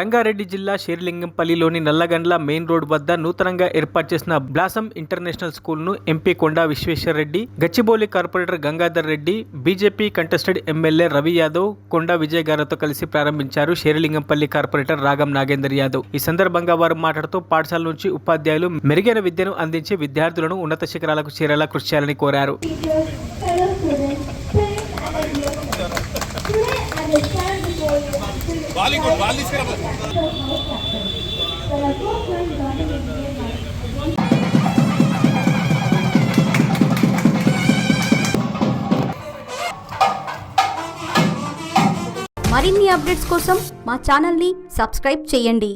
రంగారెడ్డి జిల్లా శేరిలింగంపల్లిలోని Nallagandla main road వద్ద నూతనంగా ఏర్పాటు చేసిన బ్లాసమ్ ఇంటర్నేషనల్ స్కూల్ ను MP Konda Vishweshwar Reddy, Gachibowli corporator Gangadhar Reddy, BJP contested MLA Ravi Yadav, Konda Vijay గారితో కలిసి ప్రారంభించారు శేరిలింగంపల్లి కార్పొరేటర్ రాగం నాగేందర్ యాదవ్. ఈ సందర్భంగా వారు మాట్లాడుతూ పాఠశాల నుంచి ఉపాధ్యాయులు మెరుగైన విద్యను అందించి విద్యార్థులను ఉన్నత శిఖరాలకు చేరేలా కృషి చేయాలని కోరారు. మరిన్ని అప్డేట్స్ కోసం మా ఛానల్ని సబ్స్క్రైబ్ చేయండి.